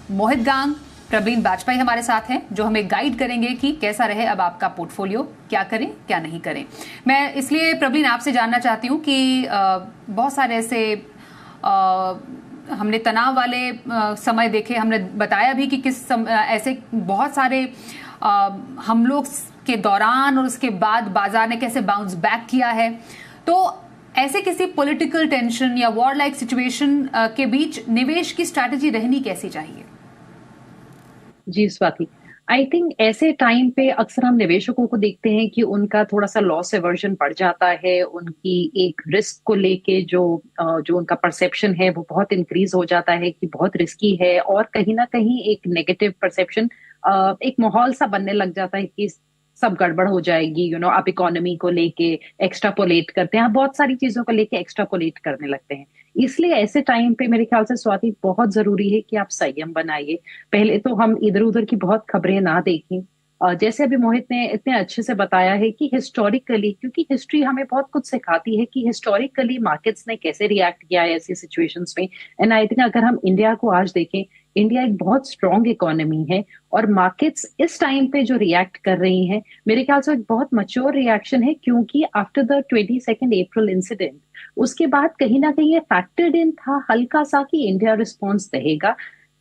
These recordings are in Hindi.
मोहित गांग, प्रवीण बाजपेयी हमारे साथ हैं जो हमें गाइड करेंगे कि कैसा रहे अब आपका पोर्टफोलियो, क्या करें क्या नहीं करें। मैं इसलिए प्रवीण आपसे जानना चाहती हूँ कि बहुत सारे ऐसे हमने तनाव वाले समय देखे, हमने बताया भी कि ऐसे बहुत सारे हमलों के दौरान और उसके बाद बाजार ने कैसे बाउंस बैक किया है। तो ऐसे किसी पॉलिटिकल टेंशन या वॉर लाइक सिचुएशन के बीच निवेश की स्ट्रैटेजी रहनी कैसी चाहिए? जी स्वाति, आई थिंक ऐसे टाइम पे अक्सर हम निवेशकों को देखते हैं कि उनका थोड़ा सा लॉस एवर्जन बढ़ जाता है, उनकी एक रिस्क को लेके जो उनका परसेप्शन है वो बहुत इंक्रीज हो जाता है कि बहुत रिस्की है, और कहीं ना कहीं एक नेगेटिव परसेप्शन, एक माहौल सा बनने लग जाता है कि सब गड़बड़ हो जाएगी। आप इकोनॉमी को लेके एक्स्ट्रापोलेट करते हैं, आप बहुत सारी चीजों को लेके एक्स्ट्रापोलेट करने लगते हैं। इसलिए ऐसे टाइम पे मेरे ख्याल से स्वाति बहुत जरूरी है कि आप संयम बनाइए। पहले तो हम इधर उधर की बहुत खबरें ना देखें। जैसे अभी मोहित ने इतने अच्छे से बताया है कि हिस्टोरिकली, क्योंकि हिस्ट्री हमें बहुत कुछ सिखाती है कि हिस्टोरिकली मार्केट्स ने कैसे रिएक्ट किया है ऐसी सिचुएशंस में। एंड आई थिंक अगर हम इंडिया को आज देखें, इंडिया एक बहुत स्ट्रांग इकोनॉमी है, और मार्केट्स इस टाइम पे जो रिएक्ट कर रही हैं मेरे ख्याल से एक बहुत मच्योर रिएक्शन है, क्योंकि आफ्टर द 22 अप्रैल इंसिडेंट उसके बाद कहीं ना कहीं ये फैक्टर्ड इन था हल्का सा कि इंडिया रिस्पॉन्स देगा।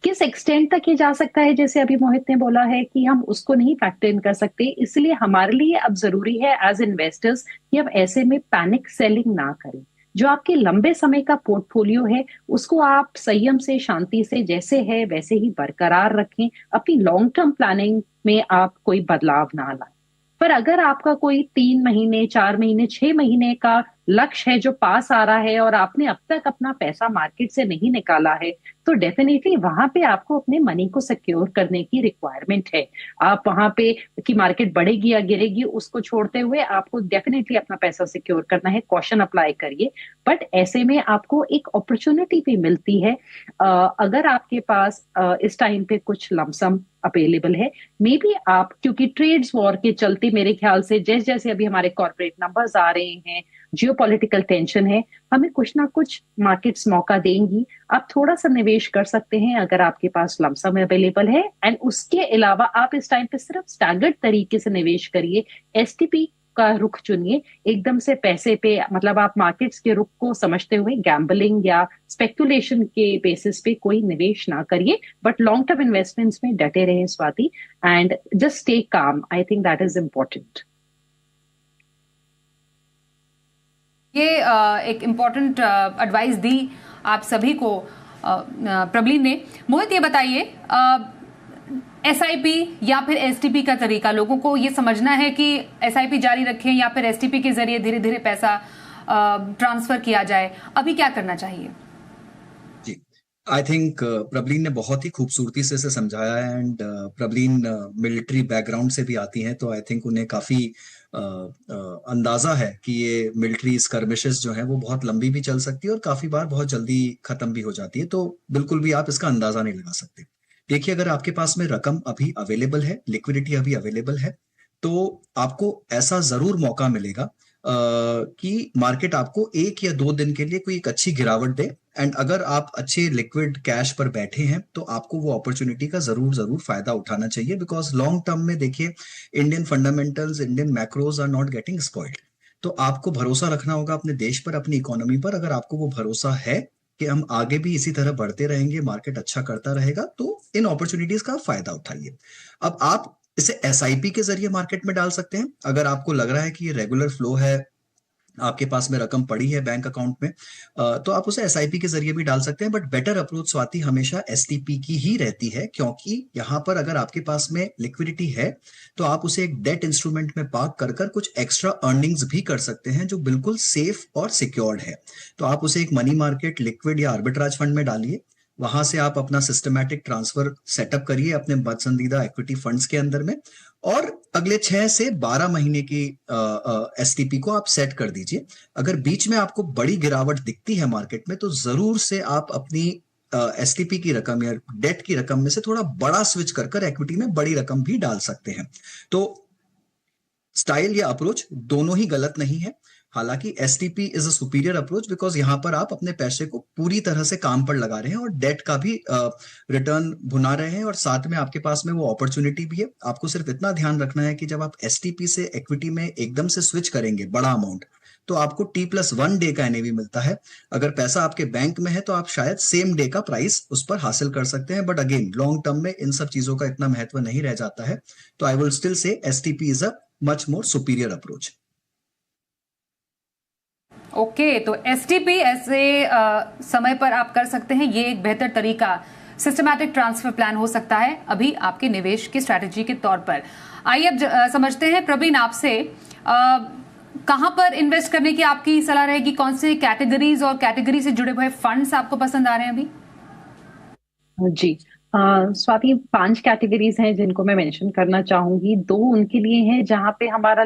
किस एक्सटेंट तक ये जा सकता है, जैसे अभी मोहित ने बोला है कि हम उसको नहीं फैक्टर इन कर सकते, इसलिए हमारे लिए अब जरूरी है एज इन्वेस्टर्स कि अब ऐसे में पैनिक सेलिंग ना करें। जो आपके लंबे समय का पोर्टफोलियो है उसको आप संयम से, शांति से, जैसे है वैसे ही बरकरार रखें। अपनी लॉन्ग टर्म प्लानिंग में आप कोई बदलाव ना लाएं। पर अगर आपका कोई 3 महीने, 4 महीने, 6 महीने का लक्ष्य है जो पास आ रहा है और आपने अब तक अपना पैसा मार्केट से नहीं निकाला है, तो डेफिनेटली वहां पे आपको अपने मनी को सिक्योर करने की रिक्वायरमेंट है। आप वहां पे कि मार्केट बढ़ेगी या गिरेगी उसको छोड़ते हुए आपको डेफिनेटली अपना पैसा सिक्योर करना है, कॉशन अप्लाई करिए। बट ऐसे में आपको एक अपॉर्चुनिटी भी मिलती है, अगर आपके पास इस टाइम पे कुछ लमसम अवेलेबल है। मे बी आप, क्योंकि ट्रेड्स वॉर के चलते मेरे ख्याल से जैसे जैसे अभी हमारे कॉर्पोरेट नंबर्स आ रहे हैं, जियोपॉलिटिकल टेंशन है, हमें कुछ ना कुछ मार्केट्स मौका देंगी। आप थोड़ा सा निवेश कर सकते हैं अगर आपके पास लमसम अवेलेबल है। एंड उसके अलावा आप इस टाइम पे सिर्फ स्टैगर्ड तरीके से निवेश करिए। एसटीपी का रुख चुनिए, एकदम से पैसे पे, मतलब आप मार्केट्स के रुख को समझते हुए गैम्बलिंग या स्पेकुलेशन के बेसिस पे कोई निवेश ना करिए, बट लॉन्ग टर्म इन्वेस्टमेंट्स में डटे रहे Swati, and just stay calm. I think that is important. ये एक इम्पॉर्टेंट एडवाइस दी आप सभी को प्रवीण ने। मोहित ये बताइए, एसआईपी या फिर एसटीपी का तरीका, लोगों को ये समझना है कि एसआईपी जारी रखें या फिर एसटीपी के जरिए धीरे धीरे पैसा ट्रांसफर किया जाए, अभी क्या करना चाहिए? जी, आई थिंक प्रवीण ने बहुत ही खूबसूरती से समझाया है। एंड प्रवीण मिलिट्री बैकग्राउंड से भी आती हैं, तो आई थिंक उन्हें काफी अंदाजा है कि ये मिलिट्री स्कर्मिशेस जो है वो बहुत लंबी भी चल सकती है और काफी बार बहुत जल्दी खत्म भी हो जाती है। तो बिल्कुल भी आप इसका अंदाजा नहीं लगा सकते। देखिए, अगर आपके पास में रकम अभी अवेलेबल है, लिक्विडिटी अभी अवेलेबल है, तो आपको ऐसा जरूर मौका मिलेगा कि मार्केट आपको 1 या 2 दिन के लिए कोई एक अच्छी गिरावट दे। एंड अगर आप अच्छे लिक्विड कैश पर बैठे हैं तो आपको वो अपॉर्चुनिटी का जरूर जरूर फायदा उठाना चाहिए, बिकॉज लॉन्ग टर्म में देखिए, Indian fundamentals, Indian macros are not getting spoiled. तो आपको भरोसा रखना होगा अपने देश पर, अपनी इकोनॉमी पर। अगर आपको वो भरोसा है कि हम आगे भी इसी तरह बढ़ते रहेंगे, मार्केट अच्छा करता रहेगा, तो इन अपॉर्चुनिटीज का फायदा उठाइए। अब आप इसे एसआईपी के जरिए मार्केट में डाल सकते हैं। अगर आपको लग रहा है कि ये रेगुलर फ्लो है, आपके पास में रकम पड़ी है बैंक अकाउंट में, तो आप उसे एसआईपी के जरिए भी डाल सकते हैं। बट बेटर अप्रोच स्वाति हमेशा एसटीपी की ही रहती है, क्योंकि यहां पर अगर आपके पास में लिक्विडिटी है तो आप उसे एक डेट इंस्ट्रूमेंट में पार्क कर कर कुछ एक्स्ट्रा अर्निंग्स भी कर सकते हैं, जो बिल्कुल सेफ और सिक्योर्ड है। तो आप उसे एक मनी मार्केट, लिक्विड या आर्बिट्राज फंड में डालिए। वहां से आप अपना सिस्टमैटिक ट्रांसफर सेटअप करिए अपने पसंदीदा इक्विटी फंड्स के अंदर में, और अगले 6 से 12 महीने की एसटीपी को आप सेट कर दीजिए। अगर बीच में आपको बड़ी गिरावट दिखती है मार्केट में, तो जरूर से आप अपनी एसटीपी की रकम या डेट की रकम में से थोड़ा बड़ा स्विच कर कर इक्विटी में बड़ी रकम भी डाल सकते हैं। तो स्टाइल या अप्रोच दोनों ही गलत नहीं है। हालांकि STP is a superior approach because यहाँ पर आप अपने पैसे को पूरी तरह से काम पर लगा रहे हैं और डेट का भी रिटर्न भुना रहे हैं और साथ में आपके पास में वो अपॉर्चुनिटी भी है। आपको सिर्फ इतना ध्यान रखना है कि जब आप एसटीपी से इक्विटी में एकदम से स्विच करेंगे बड़ा अमाउंट, तो आपको T+1 डे का एनएवी मिलता है। अगर पैसा आपके बैंक में है तो आप शायद सेम डे का प्राइस उस पर हासिल कर सकते हैं, बट अगेन लॉन्ग टर्म में इन सब चीजों का इतना महत्व नहीं रह जाता है। तो I will still say STP is a much more superior approach. Okay, तो एसटीपी ऐसे समय पर आप कर सकते हैं, ये एक बेहतर तरीका सिस्टमैटिक ट्रांसफर प्लान हो सकता है अभी आपके निवेश की स्ट्रैटेजी के तौर पर। आइए अब समझते हैं प्रवीण आपसे, कहां पर इन्वेस्ट करने की आपकी सलाह रहेगी? कौन से कैटेगरीज और कैटेगरी से जुड़े हुए फंड्स आपको पसंद आ रहे हैं अभी? जी स्वाति, 5 कैटेगरीज हैं जिनको मैं मेंशन करना चाहूंगी। 2 उनके लिए हैं जहां पे हमारा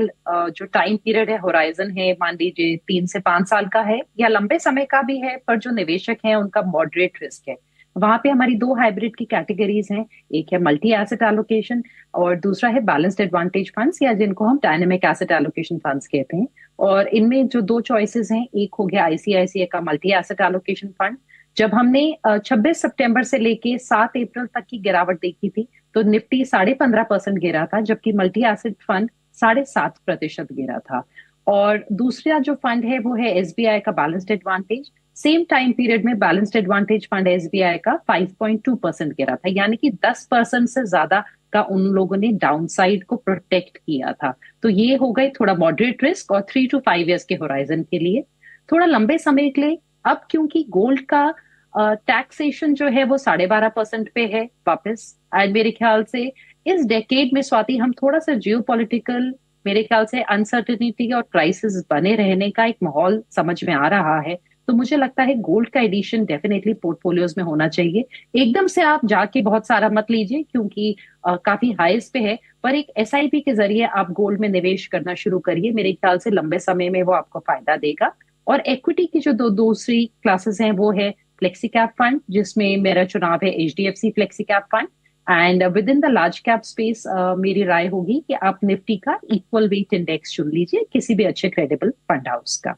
जो टाइम पीरियड है, होराइजन है, मान लीजिए 3 से 5 साल का है या लंबे समय का भी है, पर जो निवेशक हैं उनका मॉडरेट रिस्क है। वहां पे हमारी 2 हाइब्रिड की कैटेगरीज हैं, एक है मल्टी एसेट एलोकेशन और दूसरा है बैलेंस्ड एडवांटेज फंड्स या जिनको हम डायनेमिक एसेट एलोकेशन फंड्स कहते हैं। और इनमें जो 2 चॉइसेस हैं, एक हो गया आईसीआईसीआई का मल्टी एसेट एलोकेशन फंड। जब हमने 26 सितंबर से लेके 7 अप्रैल तक की गिरावट देखी थी तो निफ्टी 15.5% गिरा था, जबकि मल्टी एसेट फंड 7.5% गिरा था। और दूसरा जो फंड है वो है एसबीआई का balanced advantage. Same time period में बैलेंस्ड एडवांटेज फंड एसबीआई का 5.2% गिरा था, यानी कि 10% से ज्यादा का उन लोगों ने डाउनसाइड को प्रोटेक्ट किया था। तो ये हो गई थोड़ा मॉडरेट रिस्क और 3 to 5 ईयर्स के होराइजन के लिए। थोड़ा लंबे समय के लिए अब क्योंकि गोल्ड का टैक्सेशन जो है वो 12.5% पे है वापस, एंड मेरे ख्याल से इस डेकेड में स्वाति हम थोड़ा सा जियोपॉलिटिकल, मेरे ख्याल से अनसर्टेनिटी और क्राइसिस बने रहने का एक माहौल समझ में आ रहा है। तो मुझे लगता है गोल्ड का एडिशन डेफिनेटली पोर्टफोलियोज में होना चाहिए। एकदम से आप जाके बहुत सारा मत लीजिए क्योंकि काफी हाईस पे है, पर एक एसआईपी के जरिए आप गोल्ड में निवेश करना शुरू करिए। मेरे ख्याल से लंबे समय में वो आपको फायदा देगा। और इक्विटी की जो दूसरी क्लासेस हैं वो है फ्लेक्सी कैप फंड, जिसमें मेरा चुनाव है HDFC flexi cap fund. And with in the large cap space मेरी राय होगी कि आप निफ्टी का इक्वल वेट इंडेक्स चुन लीजिए, किसी भी अच्छे क्रेडिबल फंड हाउस का।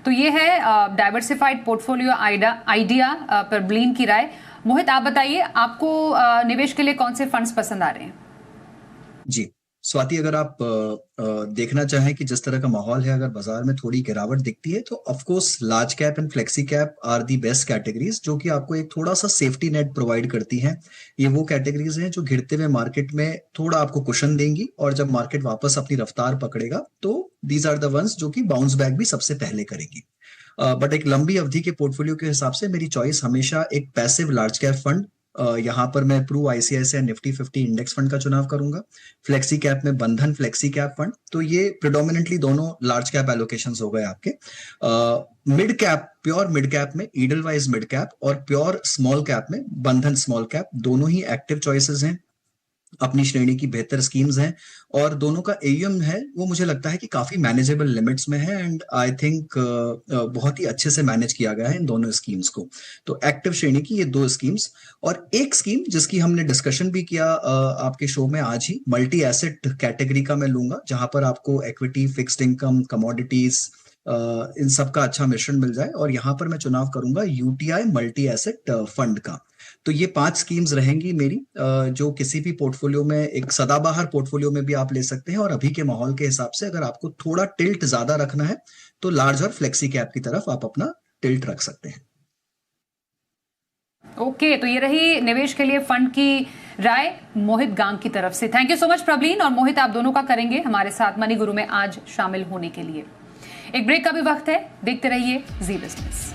तो ये है डाइवर्सिफाइड पोर्टफोलियो आइडिया पर ब्लीन की राय। मोहित, आप बताइए, आपको निवेश के लिए कौन से फंड्स पसंद आ रहे हैं? जी स्वाति, अगर आप देखना चाहें कि जिस तरह का माहौल है, अगर बाजार में थोड़ी गिरावट दिखती है तो of course large cap and flexi cap are the best categories, जो कि आपको एक थोड़ा सा सेफ्टी नेट प्रोवाइड करती हैं। ये वो कैटेगरीज हैं जो गिरते हुए मार्केट में थोड़ा आपको कुशन देंगी और जब मार्केट वापस अपनी रफ्तार पकड़ेगा तो दीज आर द वंस जो कि बाउंस बैक भी सबसे पहले करेगी। बट एक लंबी अवधि के पोर्टफोलियो के हिसाब से मेरी चॉइस हमेशा एक पैसिव लार्ज कैप फंड, यहां पर मैं Pru ICICI Nifty 50 index fund का चुनाव करूंगा। फ्लेक्सी कैप में बंधन फ्लेक्सी कैप फंड। तो ये प्रिडोमिनेंटली दोनों लार्ज कैप एलोकेशंस हो गए आपके। Mid cap, pure mid cap में ईडलवाइज मिड कैप और प्योर स्मॉल कैप में बंधन स्मॉल कैप, दोनों ही एक्टिव चॉइसेस हैं, अपनी श्रेणी की बेहतर स्कीम्स हैं और दोनों का एयूएम है वो मुझे लगता है कि काफी मैनेजेबल लिमिट्स में है एंड आई थिंक बहुत ही अच्छे से मैनेज किया गया है इन दोनों स्कीम्स को। तो एक्टिव श्रेणी की ये 2 स्कीम्स और एक स्कीम जिसकी हमने डिस्कशन भी किया आपके शो में आज ही, मल्टी एसेट कैटेगरी का मैं लूंगा, जहां पर आपको इक्विटी, फिक्स्ड इनकम, कमोडिटीज इन सब का अच्छा मिश्रण मिल जाए और यहाँ पर मैं चुनाव करूंगा यूटीआई मल्टी एसेट फंड का। तो ये 5 स्कीम्स रहेंगी मेरी, जो किसी भी पोर्टफोलियो में, एक सदाबहार पोर्टफोलियो में भी आप ले सकते हैं। और अभी के माहौल के हिसाब से अगर आपको थोड़ा टिल्ट ज्यादा रखना है तो लार्ज और फ्लेक्सी कैप की तरफ आप अपना टिल्ट रख सकते हैं। ओके, तो ये रही निवेश के लिए फंड की राय मोहित गांग की तरफ से। Thank you so much Praveen और मोहित, आप दोनों का करेंगे हमारे साथ मनी गुरु में आज शामिल होने के लिए। एक ब्रेक का भी वक्त है, देखते रहिए जी बिजनेस।